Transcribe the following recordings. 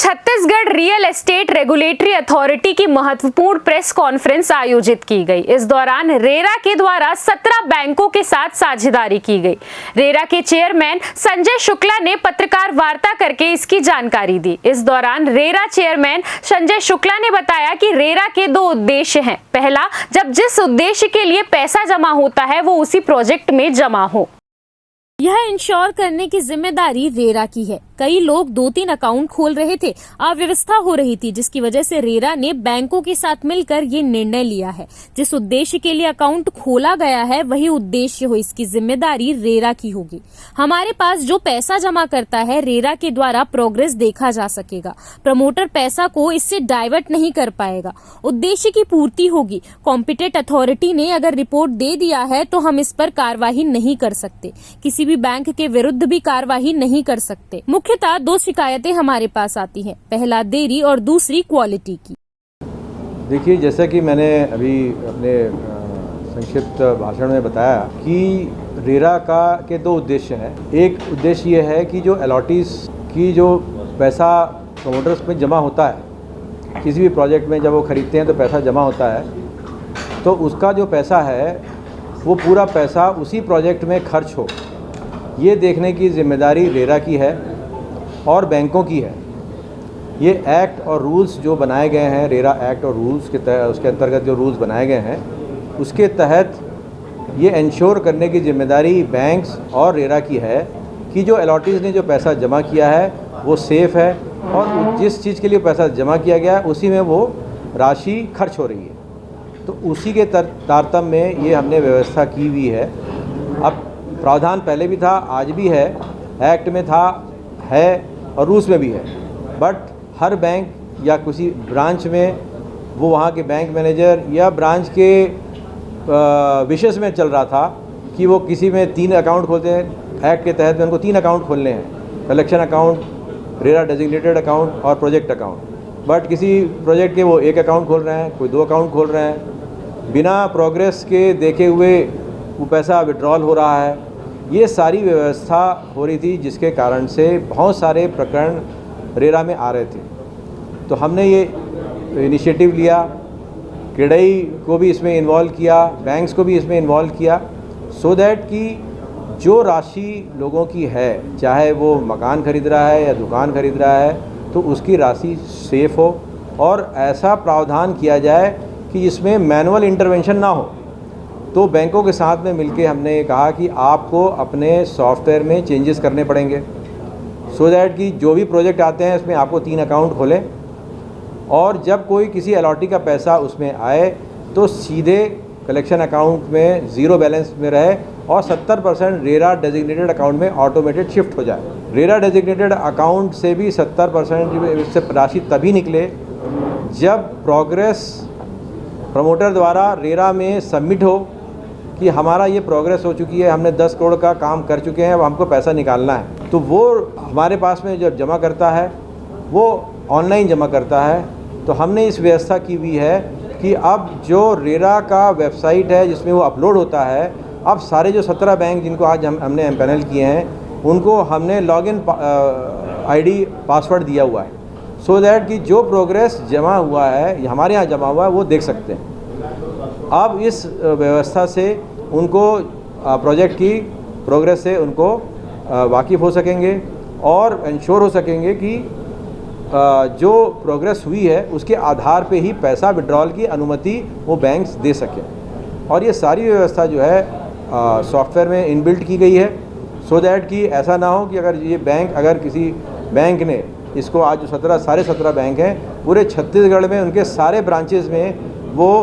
Chhattisgarh real estate regulatory authority की महत्वपूर्ण press conference आयोजित की गई। इस दौरान रेरा के द्वारा 17 बैंकों के साथ साझेदारी की गई। रेरा के चेयरमैन संजय शुक्ला ने पत्रकार वार्ता करके इसकी जानकारी दी। इस दौरान रेरा चेयरमैन संजय शुक्ला ने बताया कि रेरा के 2 उद्देश्य हैं। पहला, जब जिस उद्देश्य के लिए पैसा जमा होता है वो उसी प्रोजेक्ट में जमा हो। यह इंश्योर करने की जिम्मेदारी रेरा की है। कई लोग 2-3 अकाउंट खोल रहे थे, अव्यवस्था हो रही थी, जिसकी वजह से रेरा ने बैंकों के साथ मिलकर ये निर्णय लिया है। जिस उद्देश्य के लिए अकाउंट खोला गया है वही उद्देश्य हो, इसकी जिम्मेदारी रेरा की होगी। हमारे पास जो पैसा जमा करता है रेरा के द्वारा प्रोग्रेस देखा जा सकेगा। प्रमोटर पैसा को इससे डाइवर्ट नहीं कर पाएगा, उद्देश्य की पूर्ति होगी। कॉम्पिटेंट अथॉरिटी ने अगर रिपोर्ट दे दिया है तो हम इस पर कार्यवाही नहीं कर सकते, किसी भी बैंक के विरुद्ध भी कार्यवाही नहीं कर सकते। मुख्यतः 2 शिकायतें हमारे पास आती हैं, पहला देरी और दूसरी क्वालिटी की। देखिए, जैसा कि मैंने अभी अपने संक्षिप्त भाषण में बताया कि रेरा के 2 उद्देश्य हैं। एक उद्देश्य ये है कि जो अलॉटीज की जो पैसा प्रमोटर्स में जमा होता है, किसी भी प्रोजेक्ट में जब वो खरीदते हैं तो पैसा जमा होता है, तो उसका जो पैसा है वो पूरा पैसा उसी प्रोजेक्ट में खर्च हो, ये देखने की जिम्मेदारी रेरा की है और बैंकों की है। ये एक्ट और रूल्स जो बनाए गए हैं, रेरा एक्ट और रूल्स के तहत, उसके अंतर्गत जो रूल्स बनाए गए हैं, उसके तहत ये इंश्योर करने की जिम्मेदारी बैंक्स और रेरा की है कि जो अलॉटीज़ ने जो पैसा जमा किया है वो सेफ़ है और जिस चीज़ के लिए पैसा जमा किया गया है उसी में वो राशि खर्च हो रही है। तो उसी के तारतम्य में ये हमने व्यवस्था की हुई है। अब प्रावधान पहले भी था, आज भी है, एक्ट में था, है और रूल्स में भी है, बट हर बैंक या किसी ब्रांच में वो वहाँ के बैंक मैनेजर या ब्रांच के विशेष में चल रहा था कि वो किसी में 3 अकाउंट खोलते हैं। एक्ट के तहत में उनको 3 अकाउंट खोलने हैं, collection account, RERA designated account और प्रोजेक्ट अकाउंट। बट किसी प्रोजेक्ट के वो 1 अकाउंट खोल रहे हैं, कोई 2 अकाउंट खोल रहे हैं, बिना प्रोग्रेस के देखे हुए वो पैसा विड्रॉल हो रहा है। ये सारी व्यवस्था हो रही थी, जिसके कारण से बहुत सारे प्रकरण रेरा में आ रहे थे। तो हमने ये इनिशिएटिव लिया, क्रेडाई को भी इसमें इन्वॉल्व किया, बैंक्स को भी इसमें इन्वॉल्व किया, सो दैट कि जो राशि लोगों की है, चाहे वो मकान खरीद रहा है या दुकान खरीद रहा है, तो उसकी राशि सेफ़ हो और ऐसा प्रावधान किया जाए कि जिसमें मैनुअल इंटरवेंशन ना हो। तो बैंकों के साथ में मिलके हमने कहा कि आपको अपने सॉफ्टवेयर में चेंजेस करने पड़ेंगे, सो दैट कि जो भी प्रोजेक्ट आते हैं उसमें आपको 3 अकाउंट खोलें और जब कोई किसी अलॉटी का पैसा उसमें आए तो सीधे कलेक्शन अकाउंट में 0 बैलेंस में रहे और 70% रेरा डेजिग्नेटेड अकाउंट में ऑटोमेटेड शिफ्ट हो जाए। रेरा डेजिग्नेटेड अकाउंट से भी 70% से राशि तभी निकले जब प्रोग्रेस प्रमोटर द्वारा रेरा में सबमिट हो कि हमारा ये प्रोग्रेस हो चुकी है, हमने 10 करोड़ का काम कर चुके हैं, अब हमको पैसा निकालना है। तो वो हमारे पास में जब जमा करता है वो ऑनलाइन जमा करता है। तो हमने इस व्यवस्था की हुई है कि अब जो रेरा का वेबसाइट है जिसमें वो अपलोड होता है, अब सारे जो 17 बैंक जिनको आज हमने एम्पैनल किए हैं उनको हमने लॉगिन आईडी पासवर्ड दिया हुआ है, सो दैट कि जो प्रोग्रेस जमा हुआ है, हमारे यहाँ जमा हुआ है, वो देख सकते हैं। अब इस व्यवस्था से उनको प्रोजेक्ट की प्रोग्रेस से उनको वाकिफ़ हो सकेंगे और इंश्योर हो सकेंगे कि जो प्रोग्रेस हुई है उसके आधार पे ही पैसा विड्रॉल की अनुमति वो बैंक्स दे सकें। और ये सारी व्यवस्था जो है सॉफ्टवेयर में इनबिल्ट की गई है, सो दैट कि ऐसा ना हो कि अगर किसी बैंक ने इसको आज जो सारे 17 बैंक हैं पूरे छत्तीसगढ़ में, उनके सारे ब्रांचेज़ में वो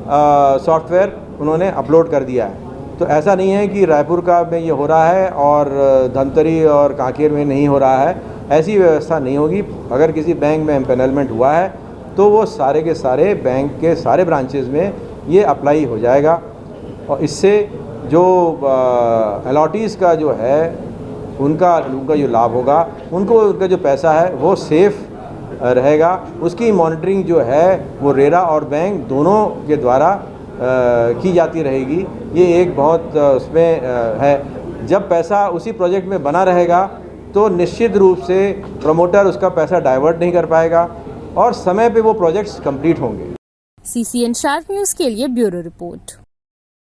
सॉफ्टवेयर उन्होंने अपलोड कर दिया है। तो ऐसा नहीं है कि रायपुर का में ये हो रहा है और धमतरी और कांकेर में नहीं हो रहा है, ऐसी व्यवस्था नहीं होगी। अगर किसी बैंक में एम्पैनलमेंट हुआ है तो वो सारे के सारे बैंक के सारे ब्रांचेज़ में ये अप्लाई हो जाएगा और इससे जो अलॉटीज़ का जो है उनका जो लाभ होगा, उनका जो पैसा है वो सेफ़ रहेगा। उसकी मॉनिटरिंग जो है वो रेरा और बैंक दोनों के द्वारा की जाती रहेगी। ये एक बहुत उसमें है, जब पैसा उसी प्रोजेक्ट में बना रहेगा तो निश्चित रूप से प्रमोटर उसका पैसा डाइवर्ट नहीं कर पाएगा और समय पे वो प्रोजेक्ट्स कंप्लीट होंगे। CCN शार्प न्यूज़ के लिए ब्यूरो रिपोर्ट।